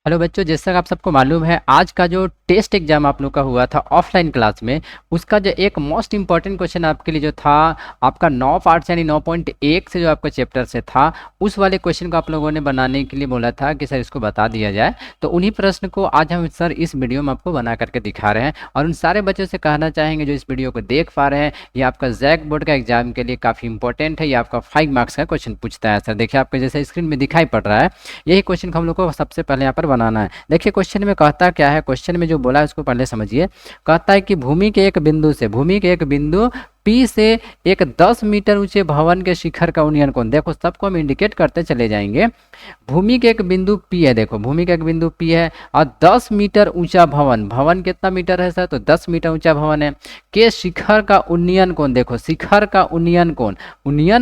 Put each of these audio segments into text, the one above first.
Hello बच्चों, जैसा कि आप सबको मालूम है आज का जो टेस्ट एग्जाम आप लोग का हुआ था ऑफलाइन क्लास में, उसका जो एक मोस्ट इंपॉर्टेंट क्वेश्चन आपके लिए जो था आपका 9 पार्ट्स यानी 9.1 से जो आपका चैप्टर से था, उस वाले क्वेश्चन को आप लोगों ने बनाने के लिए बोला था कि सर इसको बता दिया जाए। तो उन्हीं प्रश्न को आज हम सर इस वीडियो में आपको बना करके दिखा रहे हैं और उन सारे बच्चों से कहना चाहेंगे जो इस वीडियो को देख पा रहे हैं, ये आपका जैक बोर्ड का एग्जाम के लिए काफ़ी इंपॉर्टेंट है। ये आपका 5 मार्क्स का क्वेश्चन पूछता है। सर देखिए आपके जैसे स्क्रीन में दिखाई पड़ रहा है, यही क्वेश्चन को हम लोग को सबसे पहले यहाँ पर बनाना है। देखिए क्वेश्चन में कहता क्या है, क्वेश्चन में जो बोला है उसको पहले समझिए। कहता है कि भूमि के एक बिंदु पी से एक 10 मीटर ऊंचे भवन के शिखर का उन्नयन कोण, देखो सबको हम इंडिकेट करते चले जाएंगे। भूमि के एक बिंदु पी है, देखो भूमि का एक बिंदु पी है और 10 मीटर ऊंचा भवन, भवन कितना मीटर है सर, तो 10 मीटर ऊंचा भवन है के शिखर का उन्नयन कोण, देखो शिखर का उन्नयन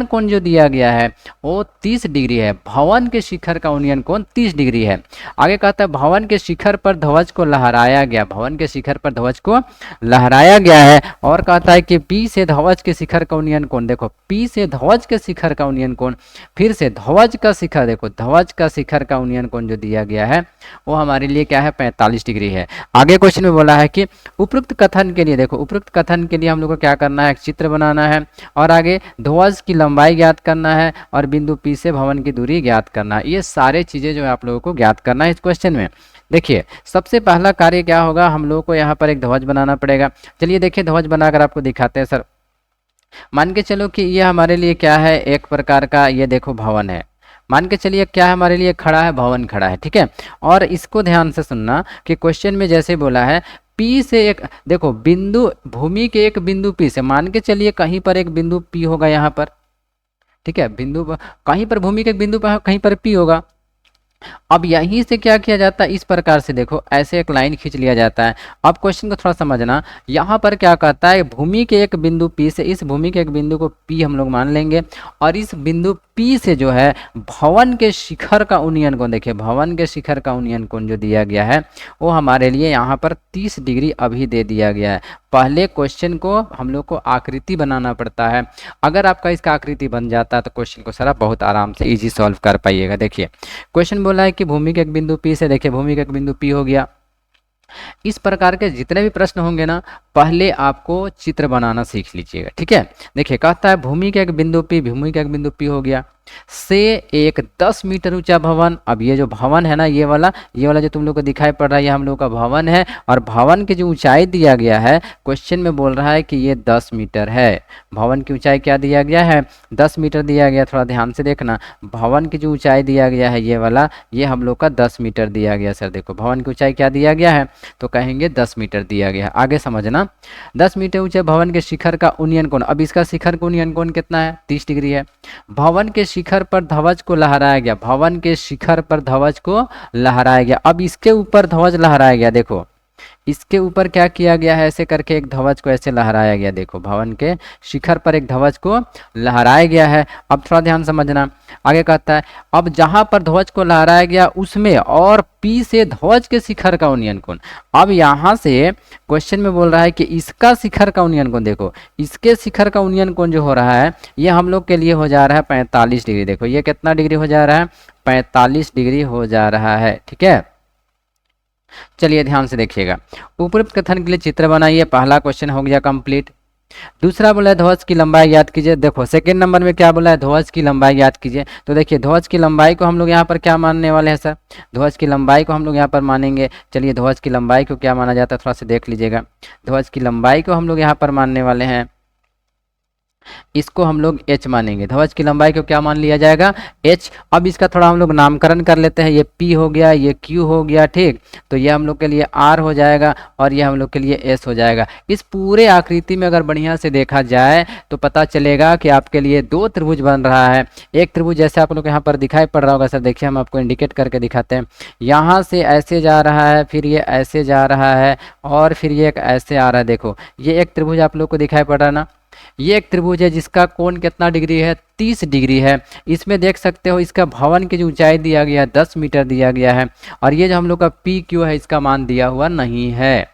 कोण जो दिया गया है वो 30 डिग्री है। भवन के शिखर का उन्नयन कोण 30 डिग्री है। आगे कहता है भवन के शिखर पर ध्वज को लहराया गया, भवन के शिखर पर ध्वज को लहराया गया है। और कहता है कि पी से ध्वज के शिखर का उन्नयन कोण, देखो पी से ध्वज के शिखर का उन्नयन कोण, फिर से ध्वज का शिखर, देखो ध्वज का शिखर का उन्नयन कोण जो दिया गया है वो हमारे लिए क्या है, 45 डिग्री है। आगे क्वेश्चन में बोला है कि उपयुक्त कथन के लिए, देखो उपयुक्त कथन के लिए हम लोग को क्या करना है, एक चित्र बनाना है और आगे ध्वज की लंबाई ज्ञात करना है और बिंदु पी से भवन की दूरी ज्ञात करना है। ये सारे चीजें जो है आप लोगों को ज्ञात करना है इस क्वेश्चन में। देखिए सबसे पहला कार्य क्या होगा, हम लोगों को यहाँ पर एक ध्वज बनाना पड़ेगा। चलिए देखिए ध्वज बनाकर आपको दिखाते हैं। सर मान के चलो कि ये हमारे लिए क्या है, एक प्रकार का ये देखो भवन है। मान के चलिए क्या है हमारे लिए खड़ा है, भवन खड़ा है, ठीक है। और इसको ध्यान से सुनना कि क्वेश्चन में जैसे बोला है पी से एक, देखो बिंदु भूमि के एक बिंदु पी से, मान के चलिए कहीं पर एक बिंदु पी होगा यहाँ पर, ठीक है। कहीं पर भूमि के एक बिंदु पर कहीं पर पी होगा। अब यहीं से क्या किया जाता है, इस प्रकार से देखो ऐसे एक लाइन खींच लिया जाता है। अब क्वेश्चन को थोड़ा समझना, यहाँ पर क्या कहता है, भूमि के एक बिंदु पी से, इस भूमि के एक बिंदु को पी हम लोग मान लेंगे और इस बिंदु पी से जो है भवन के शिखर का उन्नयन कोण, देखिए भवन के शिखर का उन्नयन कोण जो दिया गया है वो हमारे लिए यहाँ पर 30 डिग्री अभी दे दिया गया है। पहले क्वेश्चन को हम लोग को आकृति बनाना पड़ता है। अगर आपका इसका आकृति बन जाता है तो क्वेश्चन को सर आप बहुत आराम से इजी सॉल्व कर पाइएगा। देखिए क्वेश्चन बोला है कि भूमि के एक बिंदु पी से, देखिए भूमि का एक बिंदु पी हो गया। इस प्रकार के जितने भी प्रश्न होंगे ना, पहले आपको चित्र बनाना सीख लीजिएगा, ठीक है। देखिए कहता है भूमि का एक बिंदु पी, भूमि का एक बिंदु पी हो गया से एक 10 मीटर ऊंचा भवन। अब ये जो भवन है ना, ये वाला जो तुम लोग को दिखाई पड़ रहा है, ये हम लोग का भवन है और भवन की जो ऊंचाई दिया गया है, क्वेश्चन में बोल रहा है कि ये 10 मीटर है। भवन की ऊंचाई क्या दिया गया है, 10 मीटर दिया गया। थोड़ा ध्यान से देखना, भवन की जो ऊंचाई दिया गया है ये वाला, ये हम लोग का 10 मीटर दिया गया। सर देखो भवन की ऊंचाई क्या दिया गया है, तो कहेंगे 10 मीटर दिया गया है। आगे समझना, 10 मीटर ऊंचे भवन के शिखर का उन्नयन कोण, अब इसका शिखर का उन्नयन कोण कितना है, 30 डिग्री है। भवन के शिखर पर ध्वज को लहराया गया, भवन के शिखर पर ध्वज को लहराया गया। अब इसके ऊपर ध्वज लहराया गया, देखो इसके ऊपर क्या किया गया है, ऐसे करके एक ध्वज को ऐसे लहराया गया। देखो भवन के शिखर पर एक ध्वज को लहराया गया है। अब थोड़ा ध्यान समझना, आगे कहता है अब जहां पर ध्वज को लहराया गया उसमें और पी से ध्वज के शिखर का उन्नयन कोण। अब यहां से क्वेश्चन में बोल रहा है कि इसका शिखर का उन्नयन कोण, देखो इसके शिखर का उन्नयन कोण जो हो रहा है ये हम लोग के लिए हो जा रहा है 45 डिग्री। देखो ये कितना डिग्री हो जा रहा है, 45 डिग्री हो जा रहा है, ठीक है। चलिए ध्यान से देखिएगा, उपयुक्त कथन के लिए चित्र बनाइए। पहला क्वेश्चन हो गया कंप्लीट। दूसरा बोला है ध्वज की लंबाई याद कीजिए। देखो सेकंड नंबर में क्या बोला है, ध्वज की लंबाई याद कीजिए। तो देखिए ध्वज की लंबाई को हम लोग यहाँ पर क्या मानने वाले हैं सर, ध्वज की लंबाई को हम लोग यहाँ पर मानेंगे। चलिए ध्वज की लंबाई को क्या माना जाता है, थोड़ा सा देख लीजिएगा। ध्वज की लंबाई को हम लोग यहाँ पर मानने वाले हैं, इसको हम लोग h मानेंगे। ध्वज की लंबाई को क्या मान लिया जाएगा, h। अब इसका थोड़ा हम लोग नामकरण कर लेते हैं, ये p हो गया, ये q हो गया, ठीक। तो ये हम लोग के लिए r हो जाएगा और ये हम लोग के लिए s हो जाएगा। इस पूरे आकृति में अगर बढ़िया से देखा जाए तो पता चलेगा कि आपके लिए दो त्रिभुज बन रहा है। एक त्रिभुज जैसे आप लोग यहाँ पर दिखाई पड़ रहा होगा सर, देखिए हम आपको इंडिकेट करके दिखाते हैं। यहाँ से ऐसे जा रहा है, फिर ये ऐसे जा रहा है और फिर ये एक ऐसे आ रहा है। देखो ये एक त्रिभुज आप लोग को दिखाई पड़ रहा है ना, ये एक त्रिभुज है जिसका कोण कितना डिग्री है, 30 डिग्री है। इसमें देख सकते हो इसका भवन की जो ऊंचाई दिया गया है 10 मीटर दिया गया है और ये जो हम लोग का पी क्यू है इसका मान दिया हुआ नहीं है।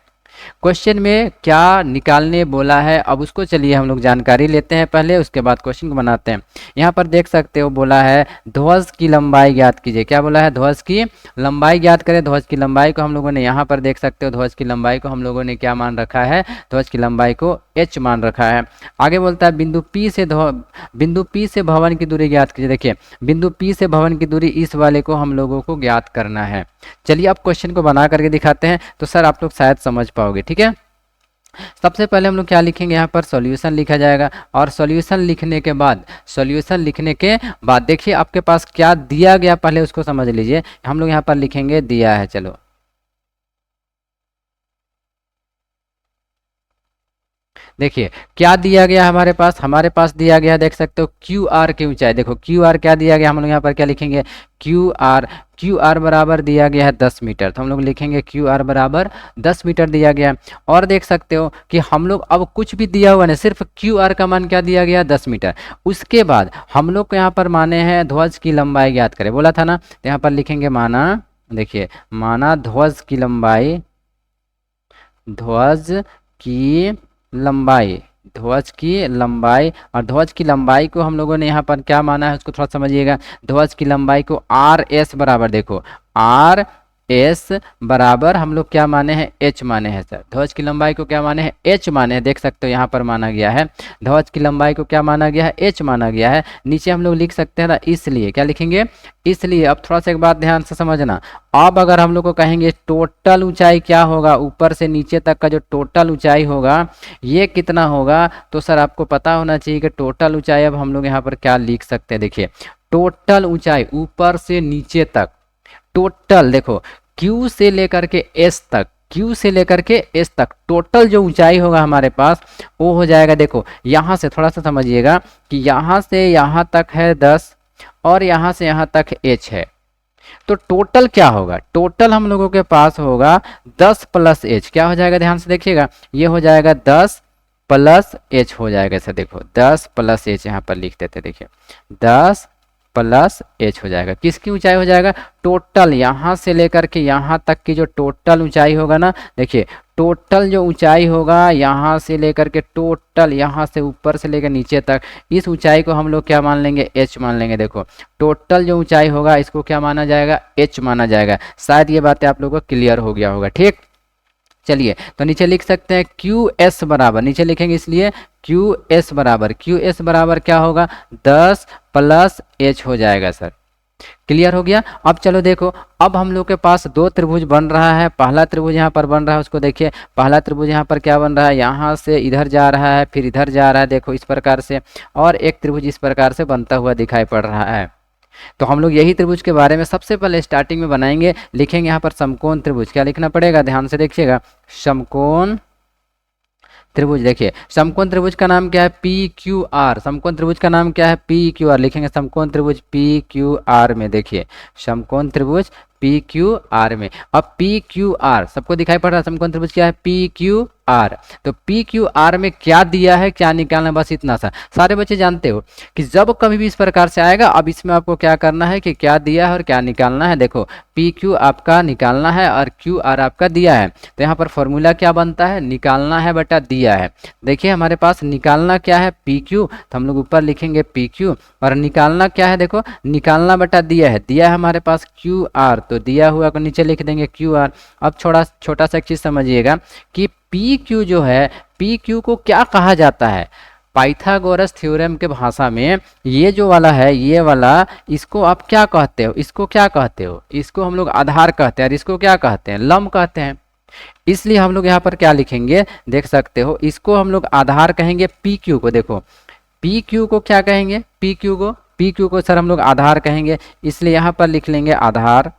क्वेश्चन में क्या निकालने बोला है, अब उसको चलिए हम लोग जानकारी लेते हैं पहले, उसके बाद क्वेश्चन को बनाते हैं। यहाँ पर देख सकते हो बोला है ध्वज की लंबाई ज्ञात कीजिए। क्या बोला है? ध्वज की लंबाई ज्ञात करें। ध्वज की लंबाई को हम लोगों ने यहाँ पर देख सकते हो, ध्वज की लंबाई को हम लोगों ने क्या मान रखा है? ध्वज की लंबाई को h मान रखा है। आगे बोलता है बिंदु P से भवन की दूरी ज्ञात कीजिए। देखिए बिंदु P से भवन की दूरी इस वाले को हम लोगों को ज्ञात करना है। चलिए अब क्वेश्चन को बना करके दिखाते हैं, तो सर आप लोग शायद समझ पाओगे। ठीक है, सबसे पहले हम लोग क्या लिखेंगे? यहाँ पर सॉल्यूशन लिखा जाएगा, और सॉल्यूशन लिखने के बाद देखिए आपके पास क्या दिया गया, पहले उसको समझ लीजिए। हम लोग यहाँ पर लिखेंगे दिया है। चलो देखिए क्या दिया गया हमारे पास दिया गया, देख सकते हो क्यू आर की ऊंचाई। देखो क्यू आर क्या दिया गया, हम लोग यहाँ पर क्या लिखेंगे? क्यू आर बराबर दिया गया है 10 मीटर, तो हम लोग लिखेंगे क्यू आर बराबर 10 मीटर दिया गया। और देख सकते हो कि हम लोग अब कुछ भी दिया हुआ नहीं, सिर्फ क्यू आर का मान क्या दिया गया? 10 मीटर। उसके बाद हम लोग को यहाँ पर माने हैं ध्वज की लंबाई ज्ञात करें, बोला था ना, तो यहाँ पर लिखेंगे माना, देखिए माना ध्वज की लंबाई, ध्वज की और ध्वज की लंबाई को हम लोगों ने यहाँ पर क्या माना है उसको थोड़ा समझिएगा। ध्वज की लंबाई को आर एस बराबर, देखो आर एस बराबर हम लोग क्या माने हैं? एच माने हैं सर। ध्वज की लंबाई को क्या माने हैं? एच माने हैं। देख सकते हो यहाँ पर माना गया है ध्वज की लंबाई को क्या माना गया है? एच माना गया है। नीचे हम लोग लिख सकते हैं ना, इसलिए क्या लिखेंगे? इसलिए। अब थोड़ा सा एक बात ध्यान से समझना, अब अगर हम लोग को कहेंगे टोटल ऊंचाई क्या होगा, ऊपर से नीचे तक का जो टोटल ऊंचाई होगा ये कितना होगा, तो सर आपको पता होना चाहिए कि टोटल ऊंचाई अब हम लोग यहाँ पर क्या लिख सकते हैं। देखिए टोटल ऊंचाई ऊपर से नीचे तक, टोटल देखो Q से लेकर के S तक टोटल जो ऊंचाई होगा हमारे पास वो हो जाएगा। देखो यहाँ से थोड़ा सा समझिएगा कि यहाँ से यहाँ तक है 10 और यहाँ से यहाँ तक h है, तो टोटल क्या होगा? टोटल हम लोगों के पास होगा 10 प्लस h। क्या हो जाएगा? ध्यान से देखिएगा, ये हो जाएगा 10 प्लस h हो जाएगा। ऐसा देखो 10 प्लस h यहाँ पर लिख देते, देखिए 10 प्लस h हो जाएगा। किसकी ऊंचाई हो जाएगा? टोटल यहाँ से लेकर के यहाँ तक की जो टोटल ऊंचाई होगा ना, देखिए टोटल जो ऊंचाई होगा यहाँ से लेकर के टोटल यहाँ से ऊपर से लेकर नीचे तक, इस ऊंचाई को हम लोग क्या मान लेंगे? h मान लेंगे। देखो टोटल जो ऊंचाई होगा इसको क्या माना जाएगा? h माना जाएगा। शायद ये बातें आप लोगों को क्लियर हो गया होगा। ठीक, चलिए तो नीचे लिख सकते हैं क्यू एस बराबर, नीचे लिखेंगे इसलिए क्यू एस बराबर क्या होगा? 10 प्लस h हो जाएगा सर। क्लियर हो गया? अब चलो देखो, अब हम लोग के पास दो त्रिभुज बन रहा है। पहला त्रिभुज यहाँ पर बन रहा है, उसको देखिए पहला त्रिभुज यहाँ पर क्या बन रहा है? यहाँ से इधर जा रहा है, फिर इधर जा रहा है, देखो इस प्रकार से, और एक त्रिभुज इस प्रकार से बनता हुआ दिखाई पड़ रहा है। तो हम लोग यही त्रिभुज के बारे में सबसे पहले स्टार्टिंग में बनाएंगे। लिखेंगे यहाँ पर समकोण त्रिभुज। क्या लिखना पड़ेगा? ध्यान से देखिएगा, समकोण त्रिभुज। देखिए समकोण त्रिभुज का नाम क्या है? P Q R. समकोण त्रिभुज का नाम क्या है? P Q R. लिखेंगे समकोण त्रिभुज पी क्यू आर में। देखिए समकोण त्रिभुज पी क्यू आर में। अब पी क्यू आर सबको दिखाई पड़ रहा है, समकोण त्रिभुज क्या है? P Q R. तो पी क्यू आर में क्या दिया है, क्या निकालना, बस इतना सा। सारे बच्चे जानते हो कि जब कभी भी इस प्रकार से आएगा, अब इसमें आपको क्या करना है कि क्या दिया है और क्या निकालना है। देखो पी क्यू आपका निकालना है और क्यू आर आपका दिया है, तो यहाँ पर फॉर्मूला क्या बनता है? निकालना है बटा दिया है। देखिए हमारे पास निकालना क्या है? पी क्यू, तो हम लोग ऊपर लिखेंगे पी क्यू, और निकालना क्या है? देखो निकालना बटा दिया है, दिया है हमारे पास क्यू आर, तो दिया हुआ को नीचे लिख देंगे क्यू आर। अब छोटा सा एक चीज समझिएगा कि पी क्यू जो है, पी क्यू को क्या कहा जाता है? पाइथागोरस थ्योरम के भाषा में ये जो वाला है, ये वाला, इसको आप क्या कहते हो? इसको क्या कहते हो? इसको हम लोग आधार कहते हैं, और इसको क्या कहते हैं? लंब कहते हैं। इसलिए हम लोग यहाँ पर क्या लिखेंगे, देख सकते हो, इसको हम लोग आधार कहेंगे पी क्यू को। देखो पी क्यू को क्या कहेंगे? पी क्यू को सर हम लोग आधार कहेंगे, इसलिए यहाँ पर लिख लेंगे आधार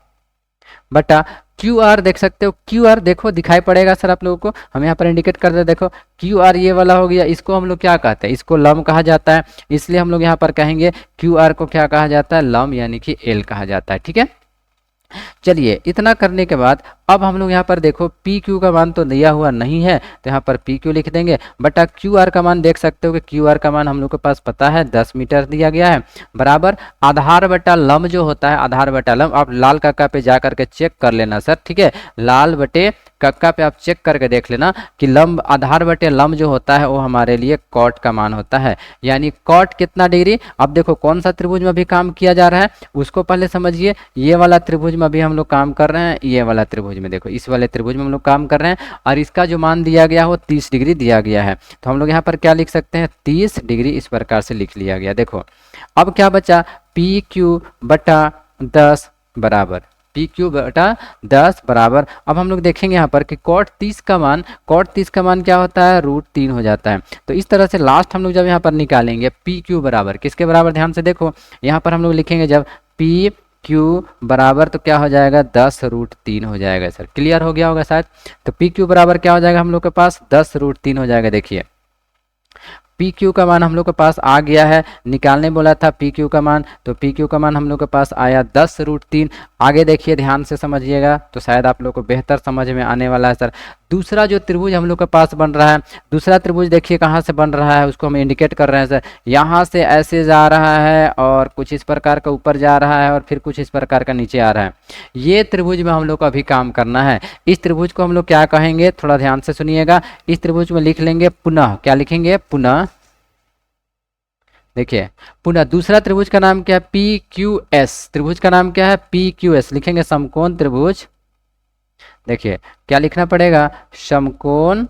बटा क्यू आर। देख सकते हो क्यू आर, देखो दिखाई पड़ेगा सर आप लोगों को, हम यहाँ पर इंडिकेट कर दे। देखो क्यू आर ये वाला हो गया, इसको हम लोग क्या कहते हैं? इसको लंब कहा जाता है, इसलिए हम लोग यहाँ पर कहेंगे क्यू आर को क्या कहा जाता है? लंब, यानी कि एल कहा जाता है। ठीक है, चलिए इतना करने के बाद अब हम लोग यहाँ पर देखो पी क्यू का मान तो दिया हुआ नहीं है, तो यहाँ पर पी क्यू लिख देंगे बटा क्यू आर का मान। देख सकते हो कि क्यू आर का मान हम लोग के पास पता है 10 मीटर दिया गया है, बराबर आधार बटा लंब जो होता है, आधार बटा लंब। आप लाल काका पे जा करके चेक कर लेना सर, ठीक है, लाल बटे कक्का पे आप चेक करके देख लेना कि लंब आधार बटे लंब जो होता है वो हमारे लिए कॉट का मान होता है। यानी कॉट कितना डिग्री, अब देखो कौन सा त्रिभुज में अभी काम किया जा रहा है उसको पहले समझिए। ये वाला त्रिभुज में अभी हम लोग काम कर रहे हैं, ये वाला त्रिभुज में देखो, इस वाले त्रिभुज में हम लोग काम कर रहे हैं और इसका जो मान दिया गया है वो 30 डिग्री दिया गया है। तो हम लोग यहाँ पर क्या लिख सकते हैं, 30 डिग्री इस प्रकार से लिख लिया गया। देखो अब क्या बचा, पी क्यू बटा 10 बराबर पी क्यू बटा 10 बराबर, अब हम लोग देखेंगे यहाँ पर कि कॉट 30 का मान क्या होता है, √3 हो जाता है। तो इस तरह से लास्ट हम लोग जब यहाँ पर निकालेंगे पी क्यू बराबर किसके बराबर, ध्यान से देखो यहाँ पर हम लोग लिखेंगे जब पी क्यू बराबर तो क्या हो जाएगा 10√3 हो जाएगा। सर क्लियर हो गया होगा शायद। तो पी क्यू बराबर क्या हो जाएगा हम लोग के पास 10√3 हो जाएगा। देखिए पी क्यू का मान हम लोग के पास आ गया है, निकालने बोला था पी क्यू का मान, तो पी क्यू का मान हम लोग के पास आया 10√3। आगे देखिए ध्यान से समझिएगा तो शायद आप लोग को बेहतर समझ में आने वाला है। सर दूसरा जो त्रिभुज हम लोग के पास बन रहा है, दूसरा त्रिभुज देखिए कहाँ से बन रहा है उसको हम इंडिकेट कर रहे हैं। सर यहाँ से ऐसे जा रहा है और कुछ इस प्रकार का ऊपर जा रहा है और फिर कुछ इस प्रकार का नीचे आ रहा है। ये त्रिभुज में हम लोग को अभी काम करना है। इस त्रिभुज को हम लोग क्या कहेंगे, थोड़ा ध्यान से सुनिएगा, इस त्रिभुज में लिख लेंगे पुनः, क्या लिखेंगे पुनः, देखिए पुनः दूसरा त्रिभुज का नाम क्या है, पी क्यू एस, त्रिभुज का नाम क्या है पी क्यू एस, लिखेंगे समकोण त्रिभुज। देखिए क्या लिखना पड़ेगा, समकोण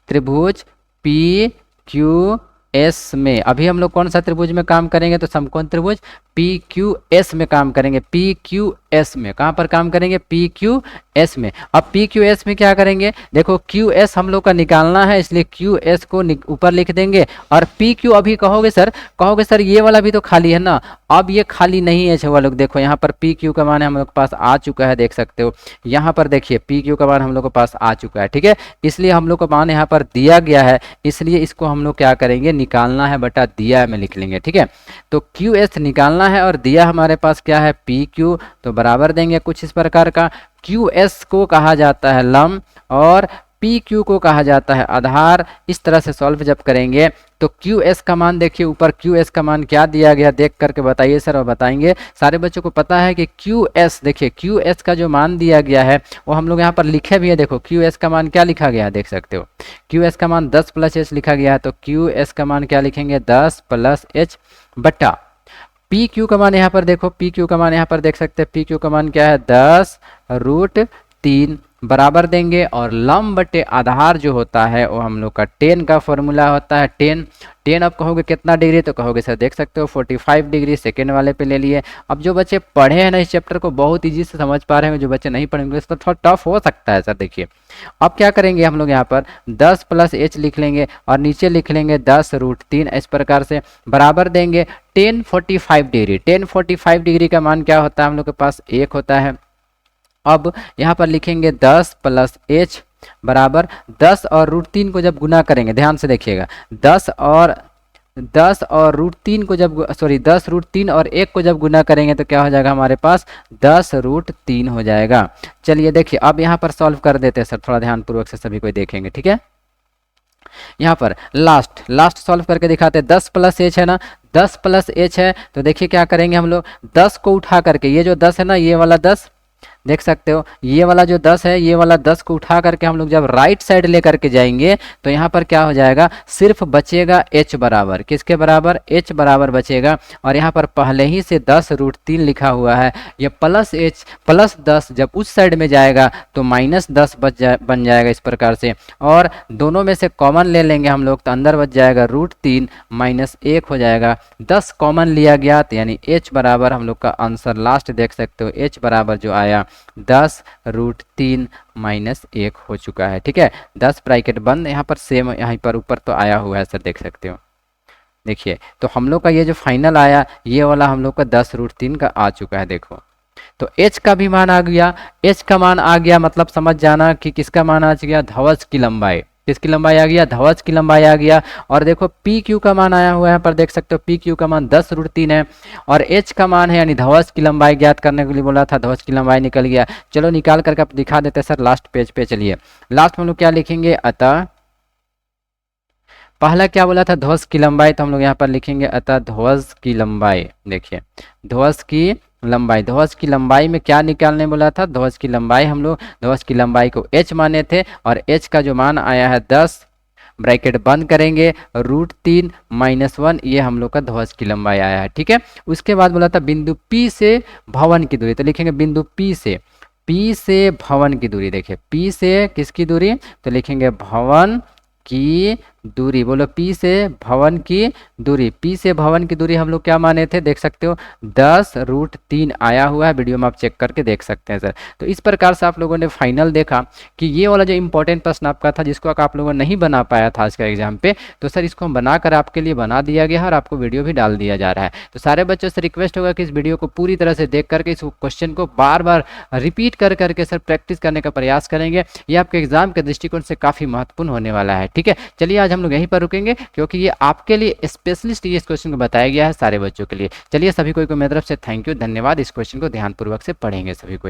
त्रिभुज पी क्यू एस में। अभी हम लोग कौन सा त्रिभुज में काम करेंगे, तो समकोण त्रिभुज पी क्यू एस में काम करेंगे। पी क्यू एस में कहाँ पर काम करेंगे, पी क्यू एस में। अब पी क्यू एस में क्या करेंगे, देखो क्यू एस हम लोग का निकालना है इसलिए क्यू एस को ऊपर लिख देंगे और पी क्यू अभी कहोगे सर ये वाला भी तो खाली है ना, अब ये खाली नहीं है छुआ लोग। देखो यहाँ पर पी क्यू का मान हम लोग के पास आ चुका है, देख सकते हो यहाँ पर देखिए पी क्यू का मान हम लोग के पास आ चुका है। ठीक है, इसलिए हम लोग का मान यहाँ पर दिया गया है, इसलिए इसको हम लोग क्या करेंगे, निकालना है बटा दिया में लिख लेंगे। ठीक है, तो क्यू एस निकालना है और दिया हमारे पास क्या है पी क्यू, तो बराबर देंगे कुछ इस प्रकार का। क्यू एस को कहा जाता है लंब और पी क्यू को कहा जाता है आधार। इस तरह से सॉल्व जब करेंगे तो क्यू एस का मान देखिए, ऊपर क्यू एस का मान क्या दिया गया देख करके बताइए सर, और बताएंगे सारे बच्चों को पता है कि क्यू एस, देखिए क्यू एस का जो मान दिया गया है वो हम लोग यहाँ पर लिखे भी है। देखो क्यू एस का मान क्या लिखा गया है, देख सकते हो क्यू एस का मान 10 + h लिखा गया है। तो क्यू एस का मान क्या लिखेंगे, 10 + h बटा पी क्यू का मान, यहाँ पर देखो पी क्यू का मान यहाँ पर देख सकते हैं, पी क्यू का मान क्या है 10√3 बराबर देंगे और लंब बटे आधार जो होता है वो हम लोग का 10 का फॉर्मूला होता है। 10 अब कहोगे कितना डिग्री, तो कहोगे सर देख सकते हो 45 डिग्री, सेकेंड वाले पे ले लिए। अब जो बच्चे पढ़े हैं ना इस चैप्टर को बहुत ईजी से समझ पा रहे हैं, जो बच्चे नहीं पढ़ेंगे तो थोड़ा टफ हो सकता है सर। देखिए अब क्या करेंगे हम लोग यहाँ पर 10 + h लिख लेंगे और नीचे लिख लेंगे 10√3, इस प्रकार से बराबर देंगे 1045 डिग्री। 1045 डिग्री का मान क्या होता है हम लोग के पास 1 होता है। अब यहाँ पर लिखेंगे 10 + h बराबर 10 और √3 को जब गुना करेंगे, ध्यान से देखिएगा 10 और √3 को जब 10√3 और 1 को जब गुना करेंगे तो क्या हो जाएगा हमारे पास 10√3 हो जाएगा। चलिए देखिए अब यहाँ पर सॉल्व कर देते हैं सर, थोड़ा ध्यानपूर्वक से सभी को देखेंगे। ठीक है, यहाँ पर लास्ट सॉल्व करके दिखाते हैं। 10 + h है ना, 10 + h है तो देखिए क्या करेंगे हम लोग, 10 को उठा करके, ये जो 10 है ना ये वाला 10 देख सकते हो, ये वाला जो 10 है ये वाला 10 को उठा करके हम लोग जब राइट साइड लेकर के जाएंगे तो यहाँ पर क्या हो जाएगा, सिर्फ बचेगा h बराबर, किसके बराबर, h बराबर बचेगा। और यहाँ पर पहले ही से 10√3 लिखा हुआ है, ये +h +10 जब उस साइड में जाएगा तो -10 बन जाएगा इस प्रकार से। और दोनों में से कॉमन ले लेंगे हम लोग तो अंदर बच जाएगा √3 -1 हो जाएगा। 10 कॉमन लिया गया तो यानी h बराबर हम लोग का आंसर लास्ट देख सकते हो, h बराबर जो आया 10√3 -1 हो चुका है। ठीक है, 10 ब्रैकेट बंद, यहाँ पर सेम यहाँ पर ऊपर तो आया हुआ है सर, देख सकते हो। देखिए तो हम लोग का ये जो फाइनल आया ये वाला हम लोग का 10√3 का आ चुका है। देखो तो h का भी मान आ गया, h का मान आ गया मतलब समझ जाना कि किसका मान आ गया, ध्वज की लंबाई, किसकी लंबाई आ गया, ध्वज की लंबाई आ गया। और देखो पी क्यू का मान आया हुआ है, यहाँ पर देख सकते हो पी क्यू का मान 10√3 है और h का मान है यानी ध्वज की लंबाई ज्ञात करने के लिए बोला था, ध्वज की लंबाई निकल गया। चलो निकाल करके आप दिखा देते हैं सर लास्ट पेज पे। चलिए लास्ट में हम लोग क्या लिखेंगे, अतः पहला क्या बोला था ध्वज की लंबाई, तो हम लोग यहाँ पर लिखेंगे अतः ध्वज की लंबाई। देखिए ध्वज की लंबाई, ध्वज की लंबाई में क्या निकालने बोला था, ध्वज की लंबाई, हम लोग ध्वज की लंबाई को h माने थे और h का जो मान आया है 10, ब्रैकेट बंद करेंगे, √3 - 1, ये हम लोग का ध्वज की लंबाई आया है। ठीक है, उसके बाद बोला था बिंदु P से भवन की दूरी, तो लिखेंगे बिंदु P से भवन की दूरी। देखिए P से किसकी दूरी, तो लिखेंगे भवन की दूरी, बोलो P से भवन की दूरी। P से भवन की दूरी हम लोग क्या माने थे, देख सकते हो 10√3 आया हुआ है, वीडियो में आप चेक करके देख सकते हैं सर। तो इस प्रकार से आप लोगों ने फाइनल देखा कि ये वाला जो इंपॉर्टेंट प्रश्न आपका था जिसको आप लोगों ने नहीं बना पाया था आज का एग्जाम पे, तो सर इसको हम बनाकर आपके लिए बना दिया गया है और आपको वीडियो भी डाल दिया जा रहा है। तो सारे बच्चों से रिक्वेस्ट होगा कि इस वीडियो को पूरी तरह से देख करके इस क्वेश्चन को बार बार रिपीट कर करके सर प्रैक्टिस करने का प्रयास करेंगे, ये आपके एग्जाम के दृष्टिकोण से काफ़ी महत्वपूर्ण होने वाला है। ठीक है, चलिए आज हम लोग यहीं पर रुकेंगे क्योंकि ये आपके लिए स्पेशलिस्ट ये इस क्वेश्चन को बताया गया है सारे बच्चों के लिए। चलिए सभी को मेरी तरफ से थैंक यू, धन्यवाद। इस क्वेश्चन को ध्यानपूर्वक से पढ़ेंगे सभी को।